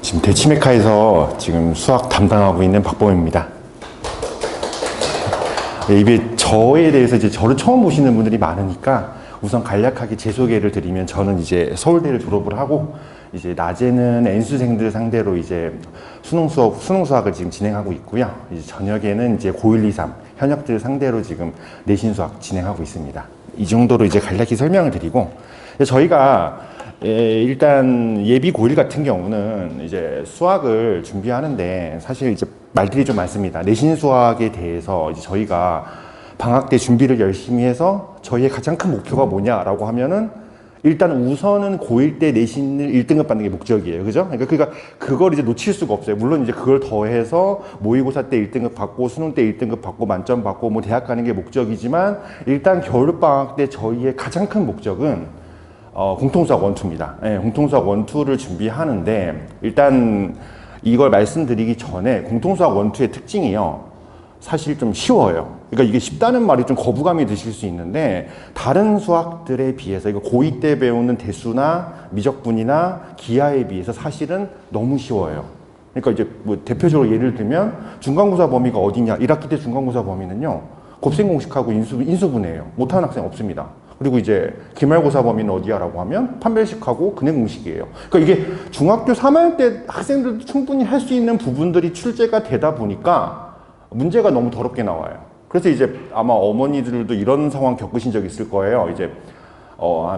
지금 대치메카에서 지금 수학 담당하고 있는 박범입니다. 이게 저에 대해서 이제 저를 처음 보시는 분들이 많으니까 우선 간략하게 제 소개를 드리면, 저는 이제 서울대를 졸업을 하고 이제 낮에는 N수생들 상대로 이제 수능 수학을 지금 진행하고 있고요. 이제 저녁에는 이제 고1, 2, 3 현역들 상대로 지금 내신 수학 진행하고 있습니다. 이 정도로 이제 간략히 설명을 드리고, 저희가 일단 예비 고1 같은 경우는 이제 수학을 준비하는데 사실 이제 말들이 좀 많습니다. 내신 수학에 대해서 이제 저희가 방학 때 준비를 열심히 해서 저희의 가장 큰 목표가 뭐냐라고 하면은, 일단 우선은 고1 때 내신을 1등급 받는 게 목적이에요. 그죠? 그러니까 그걸 이제 놓칠 수가 없어요. 물론 이제 그걸 더해서 모의고사 때 1등급 받고 수능 때 1등급 받고 만점 받고 뭐 대학 가는 게 목적이지만, 일단 겨울방학 때 저희의 가장 큰 목적은 공통수학 원투입니다. 네, 공통수학 원투를 준비하는데, 일단 이걸 말씀드리기 전에 공통수학 원투의 특징이요, 사실 좀 쉬워요. 그러니까 이게 쉽다는 말이 좀 거부감이 드실 수 있는데, 다른 수학들에 비해서, 이거 고2 때 배우는 대수나 미적분이나 기하에 비해서 사실은 너무 쉬워요. 그러니까 이제 뭐 대표적으로 예를 들면 중간고사 범위가 어디냐, 1학기 때 중간고사 범위는요, 곱셈 공식하고 인수분해예요. 못하는 학생 없습니다. 그리고 이제 기말고사 범위는 어디야라고 하면 판별식하고 근해 공식이에요. 그러니까 이게 중학교 3학년 때 학생들도 충분히 할 수 있는 부분들이 출제가 되다 보니까 문제가 너무 더럽게 나와요. 그래서 이제 아마 어머니들도 이런 상황 겪으신 적 있을 거예요. 이제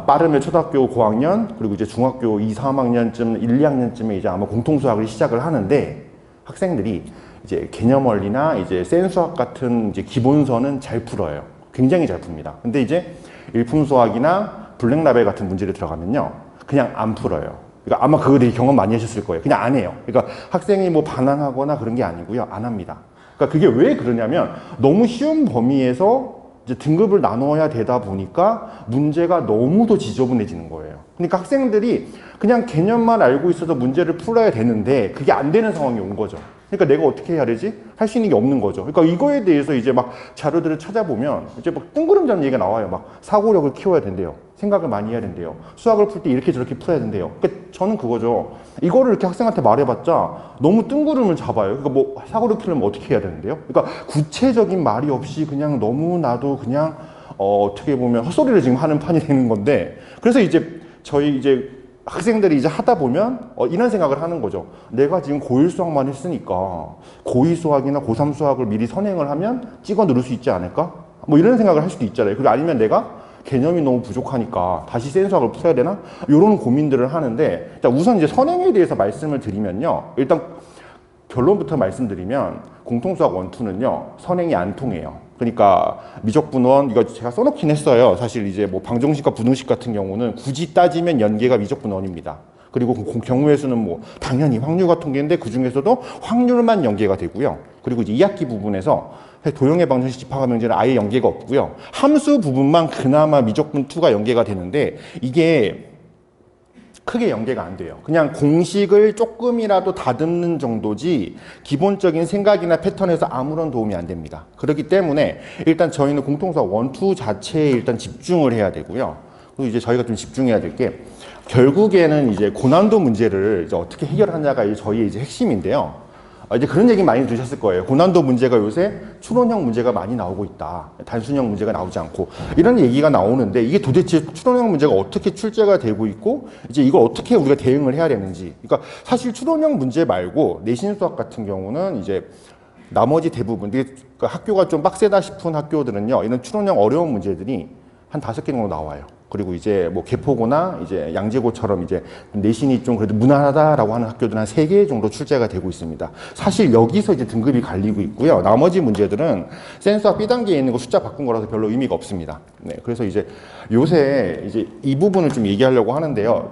빠르면 초등학교 고학년, 그리고 이제 중학교 2, 3학년쯤, 1, 2학년쯤에 이제 아마 공통수학을 시작을 하는데, 학생들이 이제 개념원리나 이제 센수학 같은 이제 기본서는 잘 풀어요. 굉장히 잘 풉니다. 근데 이제 일품수학이나 블랙라벨 같은 문제를 들어가면요, 그냥 안 풀어요. 그러니까 아마 그거 되게 경험 많이 하셨을 거예요. 그냥 안 해요. 그러니까 학생이 뭐 반항하거나 그런 게 아니고요, 안 합니다. 그러니까 그게 왜 그러냐면, 너무 쉬운 범위에서 이제 등급을 나눠야 되다 보니까 문제가 너무도 지저분해지는 거예요. 그러니까 학생들이 그냥 개념만 알고 있어서 문제를 풀어야 되는데 그게 안 되는 상황이 온 거죠. 그러니까 내가 어떻게 해야 되지? 할 수 있는 게 없는 거죠. 그러니까 이거에 대해서 이제 막 자료들을 찾아보면 이제 막 뜬구름잡는 얘기가 나와요. 막 사고력을 키워야 된대요. 생각을 많이 해야 된대요. 수학을 풀 때 이렇게 저렇게 풀어야 된대요. 그러니까 저는 그거죠. 이거를 이렇게 학생한테 말해봤자 너무 뜬구름을 잡아요. 그러니까 뭐 사고를 키우려면 어떻게 해야 되는데요? 그러니까 구체적인 말이 없이 그냥 너무나도 그냥 어떻게 보면 헛소리를 지금 하는 판이 되는 건데, 그래서 이제 저희 이제 학생들이 이제 하다 보면 이런 생각을 하는 거죠. 내가 지금 고1 수학만 했으니까 고2 수학이나 고3 수학을 미리 선행을 하면 찍어 누를 수 있지 않을까? 뭐 이런 생각을 할 수도 있잖아요. 그리고 아니면 내가 개념이 너무 부족하니까 다시 센 수학을 풀어야 되나? 이런 고민들을 하는데, 우선 이제 선행에 대해서 말씀을 드리면요, 일단 결론부터 말씀드리면 공통수학 원투는요, 선행이 안 통해요. 그러니까 미적분원, 이거 제가 써놓긴 했어요. 사실 이제 뭐 방정식과 부등식 같은 경우는 굳이 따지면 연계가 미적분원입니다. 그리고 경우의 수는 뭐 당연히 확률과 통계인데 그 중에서도 확률만 연계가 되고요. 그리고 이제 2학기 부분에서 도형의 방정식 집합화 명제는 아예 연계가 없고요. 함수 부분만 그나마 미적분 2가 연계가 되는데, 이게 크게 연계가 안 돼요. 그냥 공식을 조금이라도 다듬는 정도지 기본적인 생각이나 패턴에서 아무런 도움이 안 됩니다. 그렇기 때문에 일단 저희는 공통수학 원투 자체에 일단 집중을 해야 되고요. 그리고 이제 저희가 좀 집중해야 될 게, 결국에는 이제 고난도 문제를 이제 어떻게 해결하냐가 저희의 이제 핵심인데요. 이제 그런 얘기 많이 들으셨을 거예요. 고난도 문제가 요새 추론형 문제가 많이 나오고 있다. 단순형 문제가 나오지 않고. 이런 얘기가 나오는데, 이게 도대체 추론형 문제가 어떻게 출제가 되고 있고, 이제 이걸 어떻게 우리가 대응을 해야 되는지. 그러니까 사실 추론형 문제 말고 내신 수학 같은 경우는 이제 나머지 대부분, 학교가 좀 빡세다 싶은 학교들은요, 이런 추론형 어려운 문제들이 한 5개 정도 나와요. 그리고 이제 뭐 개포고나 이제 양재고처럼 이제 내신이 좀 그래도 무난하다라고 하는 학교들은 한 3개 정도 출제가 되고 있습니다. 사실 여기서 이제 등급이 갈리고 있고요. 나머지 문제들은 센수학 B단계에 있는 거 숫자 바꾼 거라서 별로 의미가 없습니다. 네, 그래서 이제 요새 이제 이 부분을 좀 얘기하려고 하는데요.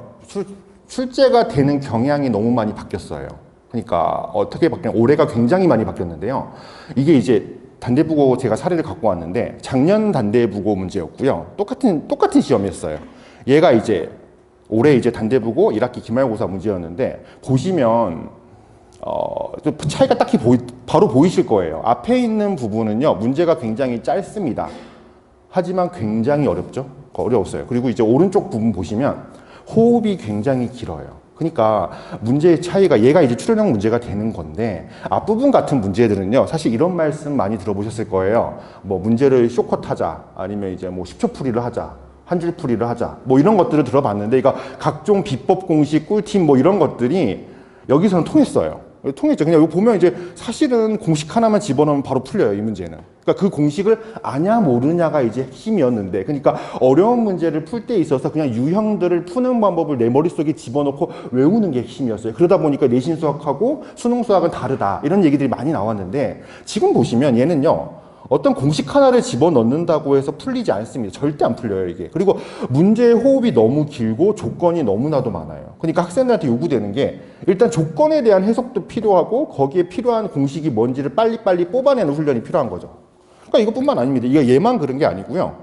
출제가 되는 경향이 너무 많이 바뀌었어요. 그러니까 어떻게 바뀌냐, 올해가 굉장히 많이 바뀌었는데요. 이게 이제 단대부고 제가 사례를 갖고 왔는데, 작년 단대부고 문제였고요. 똑같은 시험이었어요. 얘가 이제 올해 이제 단대부고 1학기 기말고사 문제였는데, 보시면 차이가 딱히 바로 보이실 거예요. 앞에 있는 부분은요, 문제가 굉장히 짧습니다. 하지만 굉장히 어렵죠. 어려웠어요. 그리고 이제 오른쪽 부분 보시면 호흡이 굉장히 길어요. 그러니까 문제의 차이가 얘가 이제 출연형 문제가 되는 건데 앞부분 같은 문제들은요 사실 이런 말씀 많이 들어보셨을 거예요. 뭐 문제를 쇼컷 하자 아니면 이제 뭐 10초 풀이를 하자 한 줄 풀이를 하자 뭐 이런 것들을 들어봤는데 그러니까 각종 비법 공식 꿀팁 뭐 이런 것들이 여기서는 통했어요. 통했죠. 그냥 이거 보면 이제 사실은 공식 하나만 집어넣으면 바로 풀려요, 이 문제는. 그러니까 그 공식을 아냐 모르냐가 이제 핵심이었는데, 그러니까 어려운 문제를 풀 때 있어서 그냥 유형들을 푸는 방법을 내 머릿속에 집어넣고 외우는 게 핵심이었어요. 그러다 보니까 내신 수학하고 수능 수학은 다르다 이런 얘기들이 많이 나왔는데 지금 보시면 얘는요 어떤 공식 하나를 집어넣는다고 해서 풀리지 않습니다. 절대 안 풀려요, 이게. 그리고 문제의 호흡이 너무 길고 조건이 너무나도 많아요. 그러니까 학생들한테 요구되는 게 일단 조건에 대한 해석도 필요하고 거기에 필요한 공식이 뭔지를 빨리빨리 뽑아내는 훈련이 필요한 거죠. 그러니까 이것뿐만 아닙니다. 이거 얘만 그런 게 아니고요.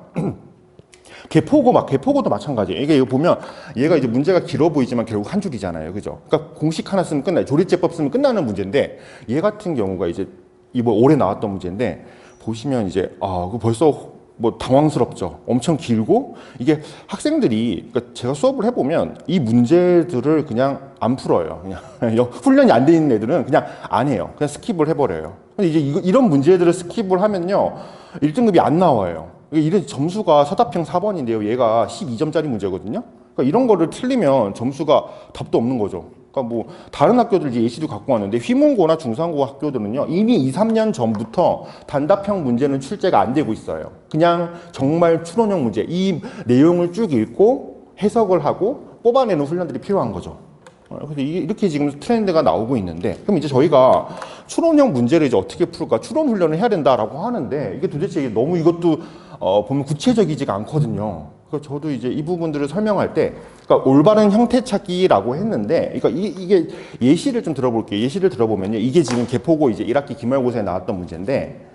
개포고도 마찬가지예요. 이거 보면 얘가 이제 문제가 길어 보이지만 결국 한 줄이잖아요. 그죠? 그러니까 공식 하나 쓰면 끝나요. 조리제법 쓰면 끝나는 문제인데 얘 같은 경우가 이제 이번 올해 나왔던 문제인데 보시면 이제 그 벌써 뭐 당황스럽죠. 엄청 길고 이게 학생들이 그러니까 제가 수업을 해보면 이 문제들을 그냥 안 풀어요. 그냥 훈련이 안 돼 있는 애들은 그냥 안 해요. 그냥 스킵을 해버려요. 근데 이제 이런 문제들을 스킵을 하면요 1등급이 안 나와요. 이런 점수가 서답형 4번인데요. 얘가 12점짜리 문제거든요. 그러니까 이런 거를 틀리면 점수가 답도 없는 거죠. 그러니까 뭐 다른 학교들 이제 예시도 갖고 왔는데 휘문고나 중상고 학교들은요 이미 2, 3년 전부터 단답형 문제는 출제가 안 되고 있어요. 그냥 정말 추론형 문제 이 내용을 쭉 읽고 해석을 하고 뽑아내는 훈련들이 필요한 거죠. 그래서 이렇게 지금 트렌드가 나오고 있는데 그럼 이제 저희가 추론형 문제를 이제 어떻게 풀까 추론 훈련을 해야 된다라고 하는데 이게 도대체 너무 이것도 보면 구체적이지가 않거든요. 그래서 저도 이제 이 부분들을 설명할 때 그러니까 올바른 형태 찾기라고 했는데 그러니까 이게 예시를 좀 들어볼게요. 예시를 들어보면요. 이게 지금 개포고 이제 1학기 기말고사에 나왔던 문제인데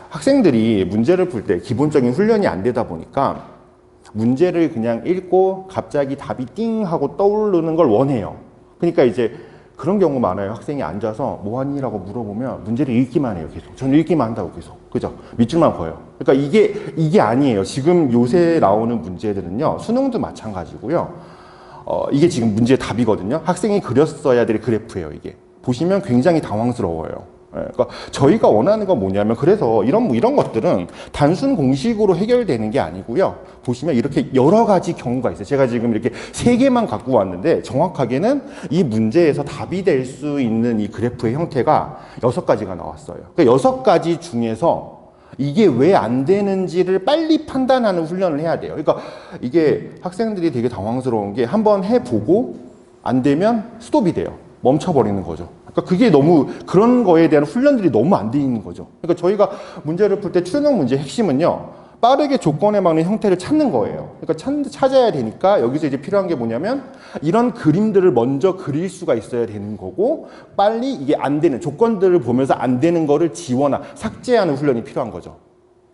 학생들이 문제를 풀 때 기본적인 훈련이 안 되다 보니까 문제를 그냥 읽고 갑자기 답이 띵 하고 떠오르는 걸 원해요. 그러니까 이제 그런 경우 많아요. 학생이 앉아서 뭐하니? 라고 물어보면 문제를 읽기만 해요. 계속. 저는 읽기만 한다고 계속. 그죠? 밑줄만 그어요. 그러니까 이게 아니에요. 지금 요새 나오는 문제들은요. 수능도 마찬가지고요. 이게 지금 문제의 답이거든요. 학생이 그렸어야 될 그래프예요. 이게. 보시면 굉장히 당황스러워요. 그러니까 저희가 원하는 건 뭐냐면 그래서 이런 것들은 단순 공식으로 해결되는 게 아니고요. 보시면 이렇게 여러 가지 경우가 있어요. 제가 지금 이렇게 3개만 갖고 왔는데 정확하게는 이 문제에서 답이 될 수 있는 이 그래프의 형태가 6가지가 나왔어요. 그러니까 6가지 중에서 이게 왜 안 되는지를 빨리 판단하는 훈련을 해야 돼요. 그러니까 이게 학생들이 되게 당황스러운 게 한번 해보고 안 되면 스톱이 돼요. 멈춰버리는 거죠. 그러니까 그게 너무 그런 거에 대한 훈련들이 너무 안 돼 있는 거죠. 그러니까 저희가 문제를 풀 때 추론형 문제의 핵심은요. 빠르게 조건에 맞는 형태를 찾는 거예요. 그러니까 찾아야 되니까 여기서 이제 필요한 게 뭐냐면 이런 그림들을 먼저 그릴 수가 있어야 되는 거고 빨리 이게 안 되는 조건들을 보면서 안 되는 거를 지워나 삭제하는 훈련이 필요한 거죠.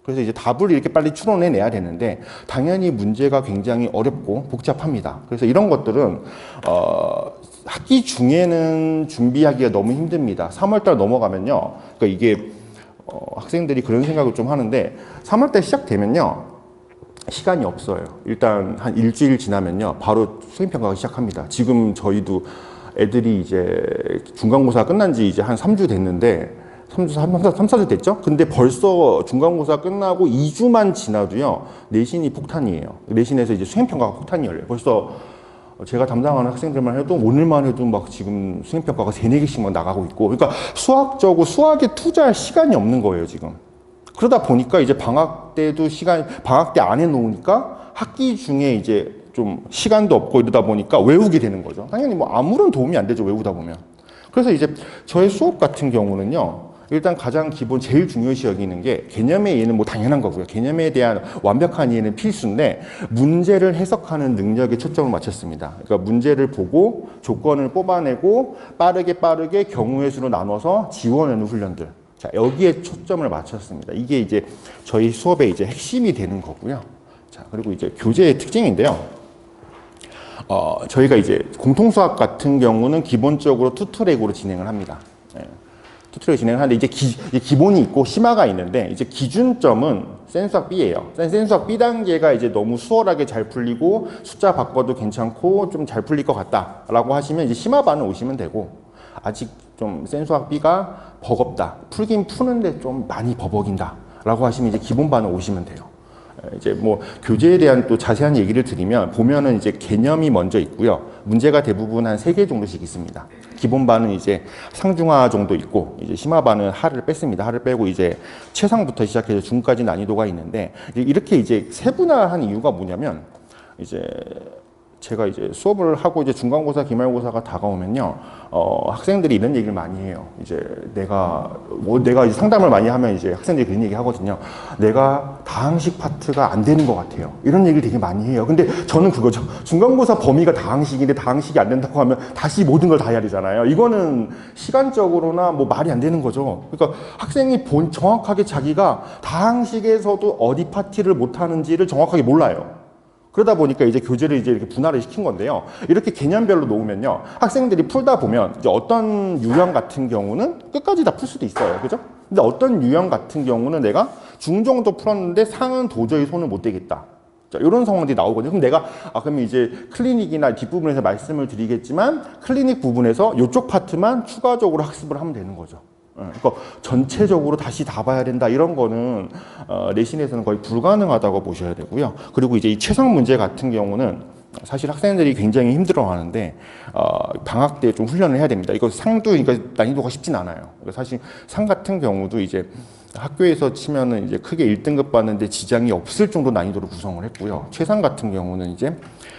그래서 이제 답을 이렇게 빨리 추론해내야 되는데 당연히 문제가 굉장히 어렵고 복잡합니다. 그래서 이런 것들은 학기 중에는 준비하기가 너무 힘듭니다. 3월달 넘어가면요. 그러니까 이게 학생들이 그런 생각을 좀 하는데 3월달 시작되면요. 시간이 없어요. 일단 한 일주일 지나면요. 바로 수행평가가 시작합니다. 지금 저희도 애들이 이제 중간고사 끝난 지 이제 한 3주 됐는데 3, 4주 됐죠? 근데 벌써 중간고사 끝나고 2주만 지나도요. 내신이 폭탄이에요. 내신에서 이제 수행평가가 폭탄이 열려요. 벌써 제가 담당하는 학생들만 해도 오늘만 해도 막 지금 수행평가가 3-4개씩만 나가고 있고 그러니까 수학에 투자할 시간이 없는 거예요 지금. 그러다 보니까 이제 방학 때 안 해놓으니까 학기 중에 이제 좀 시간도 없고 이러다 보니까 외우게 되는 거죠. 당연히 뭐 아무런 도움이 안 되죠 외우다 보면. 그래서 이제 저의 수업 같은 경우는요. 일단 가장 기본 제일 중요시 여기는 게 개념의 이해는 뭐 당연한 거고요. 개념에 대한 완벽한 이해는 필수인데 문제를 해석하는 능력에 초점을 맞췄습니다. 그러니까 문제를 보고 조건을 뽑아내고 빠르게 경우의 수로 나눠서 지워내는 훈련들. 자, 여기에 초점을 맞췄습니다. 이게 이제 저희 수업의 이제 핵심이 되는 거고요. 자, 그리고 이제 교재의 특징인데요. 저희가 이제 공통수학 같은 경우는 기본적으로 투트랙으로 진행을 합니다. 네. 튜토리얼 진행하는데 이제 기본이 있고 심화가 있는데 이제 기준점은 센수학 B예요. 센수학 B 단계가 이제 너무 수월하게 잘 풀리고 숫자 바꿔도 괜찮고 좀 잘 풀릴 것 같다라고 하시면 이제 심화반을 오시면 되고 아직 좀 센수학 B가 버겁다. 풀긴 푸는데 좀 많이 버벅인다라고 하시면 이제 기본반을 오시면 돼요. 이제 뭐 교재에 대한 또 자세한 얘기를 드리면 보면은 이제 개념이 먼저 있고요. 문제가 대부분 한 3개 정도씩 있습니다. 기본반은 이제 상중하 정도 있고 이제 심화반은 하를 뺐습니다. 하를 빼고 이제 최상부터 시작해서 중까지 난이도가 있는데 이렇게 이제 세분화한 이유가 뭐냐면 이제 제가 이제 수업을 하고 이제 중간고사, 기말고사가 다가오면요, 학생들이 이런 얘기를 많이 해요. 이제 내가 이제 상담을 많이 하면 이제 학생들이 그런 얘기 하거든요. 내가 다항식 파트가 안 되는 것 같아요. 이런 얘기를 되게 많이 해요. 근데 저는 그거죠. 중간고사 범위가 다항식인데 다항식이 안 된다고 하면 다시 모든 걸 다 해야 되잖아요. 이거는 시간적으로나 뭐 말이 안 되는 거죠. 그러니까 학생이 정확하게 자기가 다항식에서도 어디 파트를 못 하는지를 정확하게 몰라요. 그러다 보니까 이제 교재를 이제 이렇게 분할을 시킨 건데요. 이렇게 개념별로 놓으면요. 학생들이 풀다 보면 이제 어떤 유형 같은 경우는 끝까지 다 풀 수도 있어요. 그죠? 근데 어떤 유형 같은 경우는 내가 중 정도 풀었는데 상은 도저히 손을 못 대겠다. 자, 이런 상황들이 나오거든요. 그럼 내가, 그럼 이제 클리닉이나 뒷부분에서 말씀을 드리겠지만 클리닉 부분에서 이쪽 파트만 추가적으로 학습을 하면 되는 거죠. 그러니까 전체적으로 다시 다 봐야 된다 이런 거는 내신에서는 거의 불가능하다고 보셔야 되고요. 그리고 이제 이 최상 문제 같은 경우는 사실 학생들이 굉장히 힘들어하는데 방학 때 좀 훈련을 해야 됩니다. 이거 상도 그러니까 난이도가 쉽진 않아요. 사실 상 같은 경우도 이제 학교에서 치면은 이제 크게 1등급 받는데 지장이 없을 정도 난이도로 구성을 했고요. 최상 같은 경우는 이제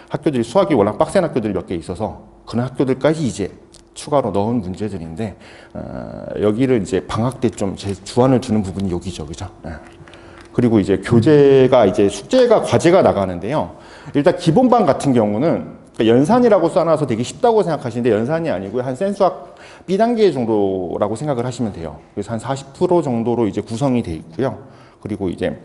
학교들이 수학이 워낙 빡센 학교들이 몇 개 있어서 그런 학교들까지 이제 추가로 넣은 문제들인데 여기를 이제 방학 때 좀 제 주안을 두는 부분이 여기죠, 그죠? 그리고 이제 교재가 이제 숙제가 과제가 나가는데요. 일단 기본반 같은 경우는 그러니까 연산이라고 써놔서 되게 쉽다고 생각하시는데 연산이 아니고요. 한 센수학 B 단계 정도라고 생각을 하시면 돼요. 그래서 한 40% 정도로 이제 구성이 돼 있고요. 그리고 이제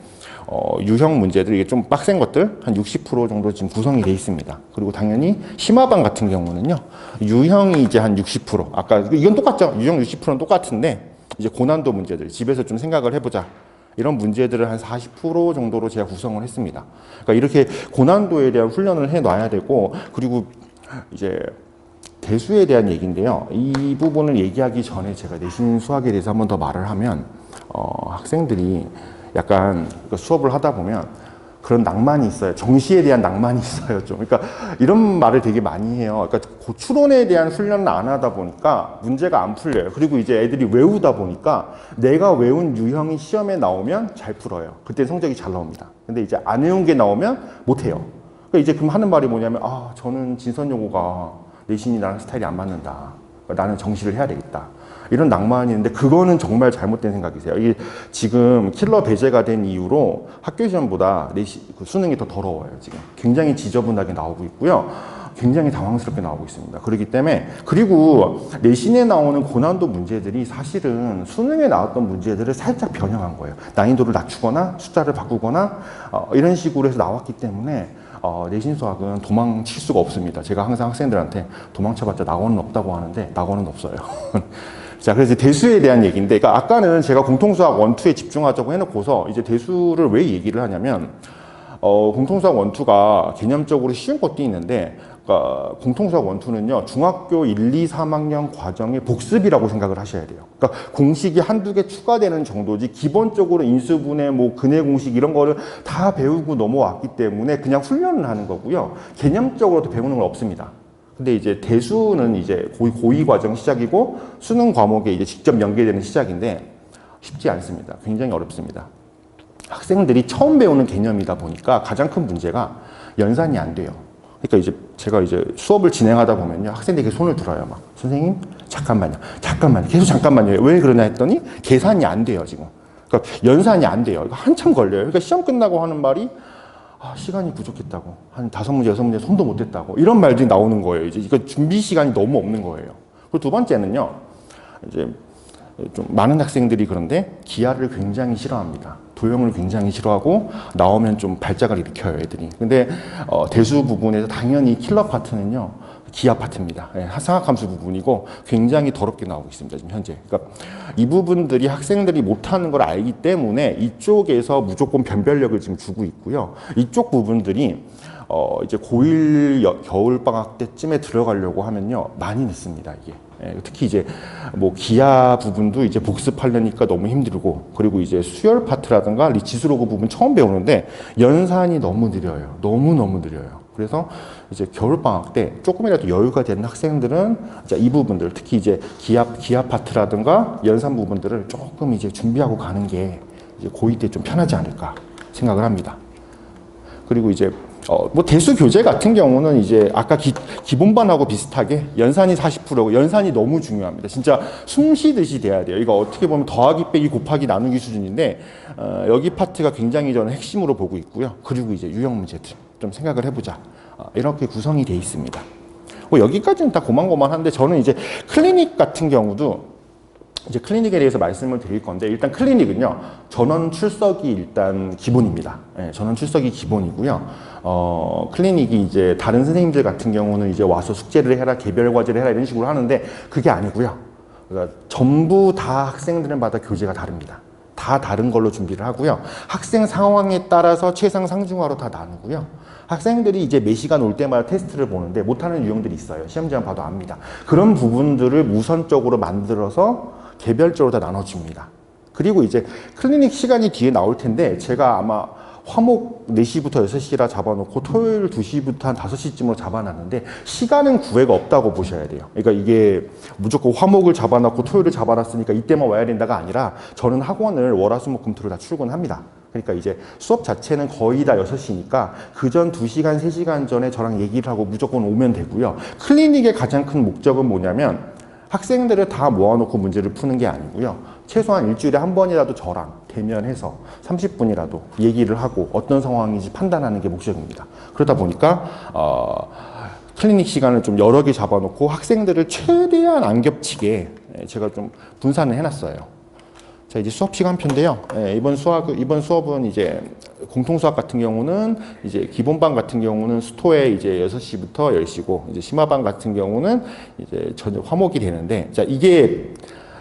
유형 문제들 이게 좀 빡센 것들 한 60% 정도 지금 구성이 돼 있습니다. 그리고 당연히 심화반 같은 경우는요. 유형이 이제 한 60% 아까 이건 똑같죠. 유형 60%는 똑같은데 이제 고난도 문제들 집에서 좀 생각을 해보자. 이런 문제들을 한 40% 정도로 제가 구성을 했습니다. 그러니까 이렇게 고난도에 대한 훈련을 해 놔야 되고 그리고 이제 대수에 대한 얘기인데요. 이 부분을 얘기하기 전에 제가 내신 수학에 대해서 한번 더 말을 하면 학생들이 약간 수업을 하다 보면 그런 낭만이 있어요. 정시에 대한 낭만이 있어요. 좀. 그러니까 이런 말을 되게 많이 해요. 그러니까 추론에 대한 훈련을 안 하다 보니까 문제가 안 풀려요. 그리고 이제 애들이 외우다 보니까 내가 외운 유형이 시험에 나오면 잘 풀어요. 그때 성적이 잘 나옵니다. 근데 이제 안 외운 게 나오면 못 해요. 그러니까 이제 그럼 하는 말이 뭐냐면 저는 진선여고가 내신이 나랑 스타일이 안 맞는다. 그러니까 나는 정시를 해야 되겠다. 이런 낭만이 있는데 그거는 정말 잘못된 생각이세요. 이게 지금 킬러 배제가 된 이후로 학교 시험보다 수능이 더 더러워요. 지금 굉장히 지저분하게 나오고 있고요. 굉장히 당황스럽게 나오고 있습니다. 그렇기 때문에 그리고 내신에 나오는 고난도 문제들이 사실은 수능에 나왔던 문제들을 살짝 변형한 거예요. 난이도를 낮추거나 숫자를 바꾸거나 이런 식으로 해서 나왔기 때문에 내신 수학은 도망칠 수가 없습니다. 제가 항상 학생들한테 도망쳐봤자 낙원은 없다고 하는데 낙원은 없어요. 자, 그래서 대수에 대한 얘기인데, 그러니까 아까는 제가 공통수학 1, 2에 집중하자고 해놓고서 이제 대수를 왜 얘기를 하냐면, 공통수학 1, 2가 개념적으로 쉬운 것도 있는데, 그러니까 공통수학 1, 2는요, 중학교 1, 2, 3학년 과정의 복습이라고 생각을 하셔야 돼요. 그러니까 공식이 한두 개 추가되는 정도지, 기본적으로 인수분해, 뭐, 근해 공식 이런 거를 다 배우고 넘어왔기 때문에 그냥 훈련을 하는 거고요. 개념적으로도 배우는 건 없습니다. 근데 이제 대수는 이제 고2 과정 시작이고 수능 과목에 이제 직접 연계되는 시작인데 쉽지 않습니다. 굉장히 어렵습니다. 학생들이 처음 배우는 개념이다 보니까 가장 큰 문제가 연산이 안 돼요. 그러니까 이제 제가 이제 수업을 진행하다 보면요. 학생들이 손을 들어요. 막 선생님 잠깐만요. 계속 잠깐만요. 왜 그러냐 했더니 계산이 안 돼요. 지금. 그러니까 연산이 안 돼요. 한참 걸려요. 그러니까 시험 끝나고 하는 말이 시간이 부족했다고. 한 5문제, 6문제 손도 못 댔다고. 이런 말들이 나오는 거예요. 이제 이거 준비 시간이 너무 없는 거예요. 그리고 두 번째는요. 이제 좀 많은 학생들이 그런데 기하를 굉장히 싫어합니다. 도형을 굉장히 싫어하고 나오면 좀 발작을 일으켜요, 애들이. 근데 대수 부분에서 당연히 킬러 파트는요. 기하 파트입니다. 예, 상학함수 부분이고 굉장히 더럽게 나오고 있습니다. 지금 현재. 그러니까 이 부분들이 학생들이 못하는 걸 알기 때문에 이쪽에서 무조건 변별력을 지금 주고 있고요. 이쪽 부분들이 이제 고1 겨울방학 때쯤에 들어가려고 하면요. 많이 늦습니다, 이게. 예, 특히 이제 뭐 기하 부분도 이제 복습하려니까 너무 힘들고, 그리고 이제 수열 파트라든가 리치스로그 부분 처음 배우는데 연산이 너무 느려요. 너무너무 느려요. 그래서 이제 겨울방학 때 조금이라도 여유가 되는 학생들은 이 부분들, 특히 이제 기하 파트라든가 연산 부분들을 조금 이제 준비하고 가는 게 이제 고2 때 좀 편하지 않을까 생각을 합니다. 그리고 이제 뭐 대수 교재 같은 경우는 이제 아까 기본반하고 비슷하게 연산이 40%고, 연산이 너무 중요합니다. 진짜 숨 쉬듯이 돼야 돼요. 이거 어떻게 보면 더하기 빼기 곱하기 나누기 수준인데 여기 파트가 굉장히 저는 핵심으로 보고 있고요. 그리고 이제 유형 문제들 좀 생각을 해보자, 이렇게 구성이 돼 있습니다. 뭐 여기까지는 다 고만고만한데, 저는 이제 클리닉 같은 경우도 이제 클리닉에 대해서 말씀을 드릴 건데, 일단 클리닉은요, 전원 출석이 일단 기본입니다. 예, 전원 출석이 기본이고요. 클리닉이 이제 다른 선생님들 같은 경우는 이제 와서 숙제를 해라, 개별 과제를 해라 이런 식으로 하는데, 그게 아니고요. 그러니까 전부 다 학생들마다 교재가 다릅니다. 다 다른 걸로 준비를 하고요. 학생 상황에 따라서 최상 상중하로 다 나누고요. 학생들이 이제 매 시간 올 때마다 테스트를 보는데 못하는 유형들이 있어요. 시험지만 봐도 압니다. 그런 부분들을 우선적으로 만들어서 개별적으로 다 나눠줍니다. 그리고 이제 클리닉 시간이 뒤에 나올 텐데, 제가 아마 화목 4시부터 6시라 잡아놓고 토요일 2시부터 한 5시쯤으로 잡아놨는데, 시간은 구애가 없다고 보셔야 돼요. 그러니까 이게 무조건 화목을 잡아놨고 토요일을 잡아놨으니까 이때만 와야 된다가 아니라, 저는 학원을 월화수목금토를 다 출근합니다. 그러니까 이제 수업 자체는 거의 다 6시니까 그 전 2시간, 3시간 전에 저랑 얘기를 하고 무조건 오면 되고요. 클리닉의 가장 큰 목적은 뭐냐면, 학생들을 다 모아놓고 문제를 푸는 게 아니고요. 최소한 일주일에 한 번이라도 저랑 대면해서 30분이라도 얘기를 하고 어떤 상황인지 판단하는 게 목적입니다. 그러다 보니까 클리닉 시간을 좀 여러 개 잡아놓고 학생들을 최대한 안 겹치게 제가 좀 분산을 해놨어요. 자, 이제 수업 시간표인데요. 이번 수업은 이제 공통수학 같은 경우는 이제 기본반 같은 경우는 수토에 이제 6시부터 10시고, 이제 심화반 같은 경우는 이제 저녁 화목이 되는데, 자, 이게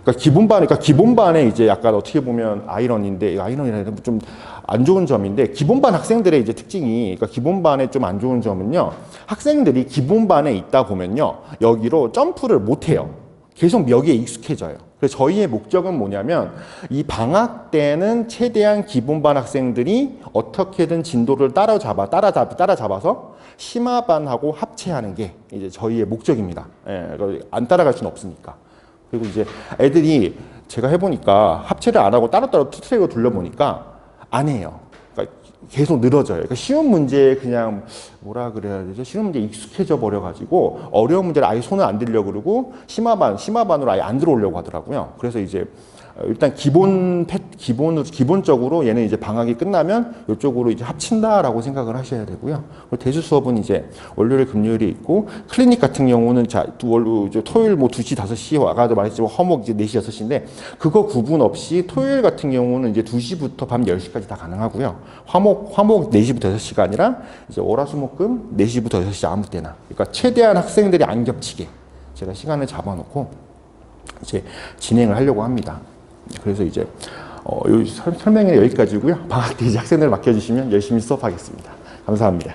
그러니까 기본반에 이제 약간 어떻게 보면 아이러니인데, 아이러니라는 좀 안 좋은 점인데, 기본반 학생들의 이제 특징이, 그러니까 기본반에 좀 안 좋은 점은요, 학생들이 기본반에 있다 보면요, 여기로 점프를 못 해요. 계속 여기에 익숙해져요. 그래서 저희의 목적은 뭐냐면, 이 방학 때는 최대한 기본반 학생들이 어떻게든 진도를 따라잡아서 심화반하고 합체하는 게 이제 저희의 목적입니다. 예, 안 따라갈 수는 없으니까. 그리고 이제 애들이 제가 해보니까 합체를 안 하고 따로따로 트랙을 돌려보니까 안 해요. 그러니까 계속 늘어져요. 그러니까 쉬운 문제에 그냥 뭐라 그래야 되죠? 쉬운 문제에 익숙해져 버려가지고 어려운 문제를 아예 손을 안 들려고 그러고 심화반으로 아예 안 들어오려고 하더라고요. 그래서 이제 일단 기본적으로 얘는 이제 방학이 끝나면 이쪽으로 이제 합친다라고 생각을 하셔야 되고요. 대수 수업은 이제 월요일, 금요일이 있고, 클리닉 같은 경우는 토요일 뭐 2시, 5시 와가지고 말했지만 화목 이제 4시, 6시인데, 그거 구분 없이 토요일 같은 경우는 이제 2시부터 밤 10시까지 다 가능하고요. 화목 4시부터 6시가 아니라 이제 월화수목금 4시부터 6시 아무 때나. 그러니까 최대한 학생들이 안 겹치게 제가 시간을 잡아놓고 이제 진행을 하려고 합니다. 그래서 이제 설명이 여기까지고요. 방학 때 이제 학생들 맡겨주시면 열심히 수업하겠습니다. 감사합니다.